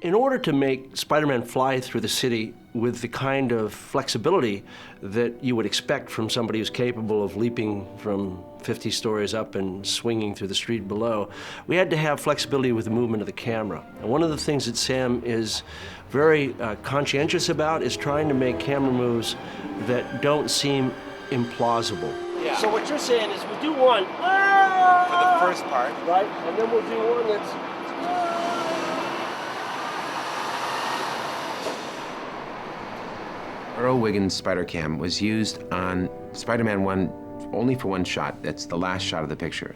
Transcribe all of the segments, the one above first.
In order to make Spider-Man fly through the city with the kind of flexibility that you would expect from somebody who's capable of leaping from 50 stories up and swinging through the street below, we had to have flexibility with the movement of the camera. And one of the things that Sam is very conscientious about is trying to make camera moves that don't seem implausible. Yeah. So what you're saying is we do one for the first part, right, and then we'll do one that's Earl Wiggins' Spidercam was used on Spider-Man 1 only for one shot. That's the last shot of the picture.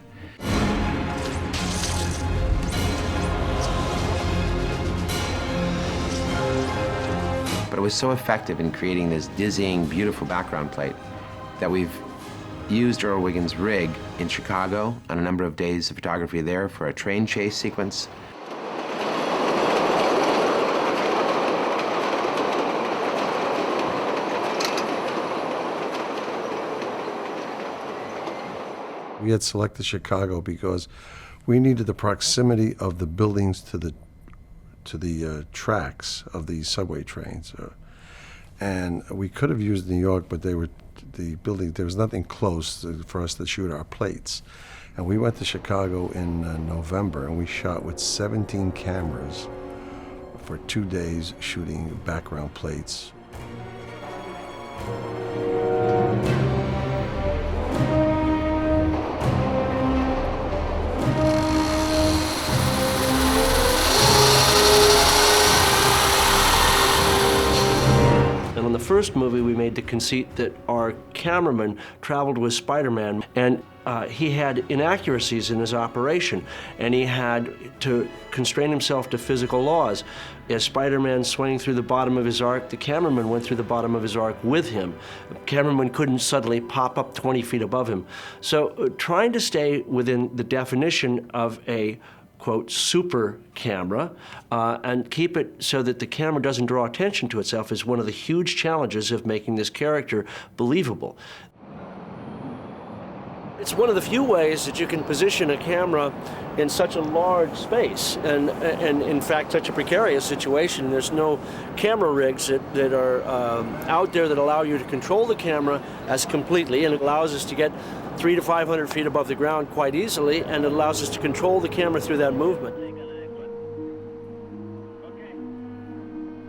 But it was so effective in creating this dizzying, beautiful background plate that we've used Earl Wiggins' rig in Chicago on a number of days of photography there for a train chase sequence. We had selected Chicago because we needed the proximity of the buildings to the tracks of the subway trains, and we could have used New York, but there was nothing close for us to shoot our plates. And we went to Chicago in November, and we shot with 17 cameras for 2 days shooting background plates. In the first movie, we made the conceit that our cameraman traveled with Spider-Man, and he had inaccuracies in his operation, and he had to constrain himself to physical laws. As Spider-Man swung through the bottom of his arc, the cameraman went through the bottom of his arc with him. The cameraman couldn't suddenly pop up 20 feet above him. So trying to stay within the definition of a quote, super camera, and keep it so that the camera doesn't draw attention to itself is one of the huge challenges of making this character believable. It's one of the few ways that you can position a camera in such a large space, and in fact, such a precarious situation. There's no camera rigs that are out there that allow you to control the camera as completely, and it allows us to get 300 to 500 feet above the ground quite easily, and it allows us to control the camera through that movement.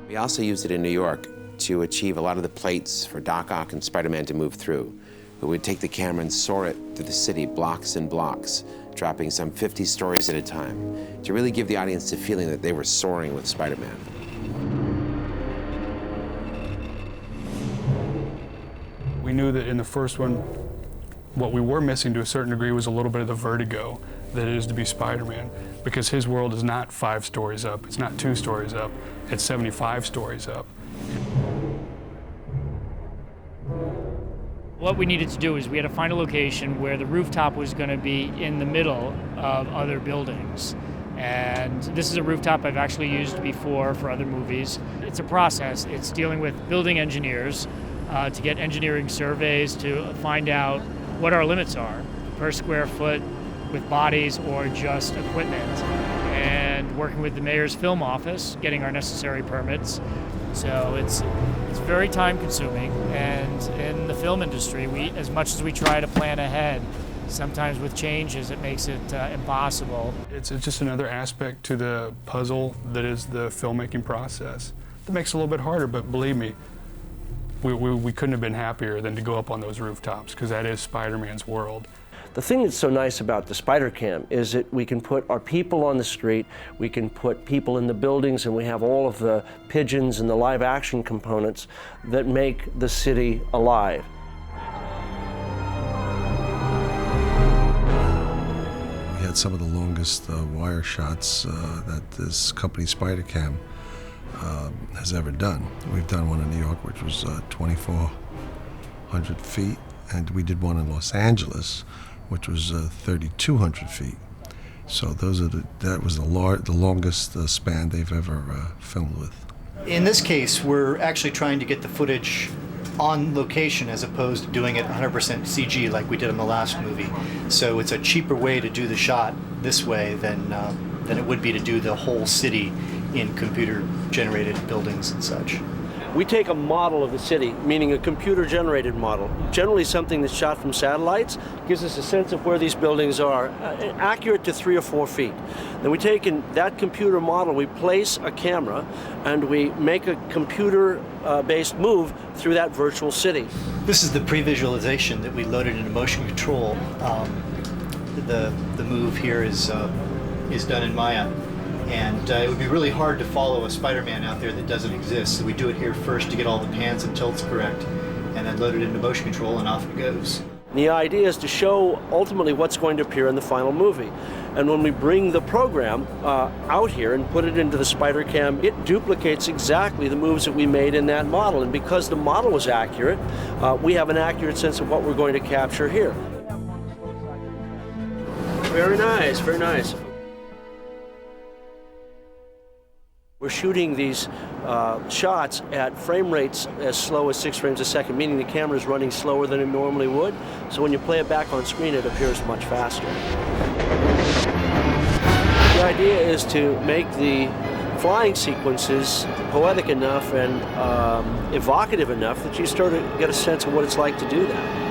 We also used it in New York to achieve a lot of the plates for Doc Ock and Spider-Man to move through. We would take the camera and soar it through the city, blocks and blocks, dropping some 50 stories at a time, to really give the audience the feeling that they were soaring with Spider-Man. We knew that in the first one, what we were missing to a certain degree was a little bit of the vertigo that it is to be Spider-Man, because his world is not 5 stories up, it's not 2 stories up, it's 75 stories up. What we needed to do is we had to find a location where the rooftop was going to be in the middle of other buildings. And this is a rooftop I've actually used before for other movies. It's a process. It's dealing with building engineers to get engineering surveys to find out what our limits are per square foot with bodies or just equipment, and working with the mayor's film office, getting our necessary permits. So it's very time consuming, and in the film industry, as much as we try to plan ahead, sometimes with changes it makes it impossible. It's just another aspect to the puzzle that is the filmmaking process. That makes it a little bit harder, but believe me, we couldn't have been happier than to go up on those rooftops, because that is Spider-Man's world. The thing that's so nice about the Spidercam is that we can put our people on the street, we can put people in the buildings, and we have all of the pigeons and the live action components that make the city alive. We had some of the longest wire shots that this company Spidercam has ever done. We've done one in New York, which was 2,400 feet, and we did one in Los Angeles, which was 3,200 feet. So that was the longest span they've ever filmed with. In this case, we're actually trying to get the footage on location as opposed to doing it 100% CG like we did in the last movie. So it's a cheaper way to do the shot this way than it would be to do the whole city in computer-generated buildings and such. We take a model of the city, meaning a computer-generated model, generally something that's shot from satellites, gives us a sense of where these buildings are, accurate to 3 or 4 feet. Then we take in that computer model, we place a camera, and we make a computer-based move through that virtual city. This is the previsualization that we loaded into motion control. The move here is done in Maya. And it would be really hard to follow a Spider-Man out there that doesn't exist. So we do it here first to get all the pans and tilts correct, and then load it into motion control, and off it goes. The idea is to show ultimately what's going to appear in the final movie. And when we bring the program out here and put it into the Spidercam, it duplicates exactly the moves that we made in that model. And because the model was accurate, we have an accurate sense of what we're going to capture here. Very nice, very nice. We're shooting these shots at frame rates as slow as 6 frames a second, meaning the camera is running slower than it normally would. So when you play it back on screen, it appears much faster. The idea is to make the flying sequences poetic enough and evocative enough that you start to get a sense of what it's like to do that.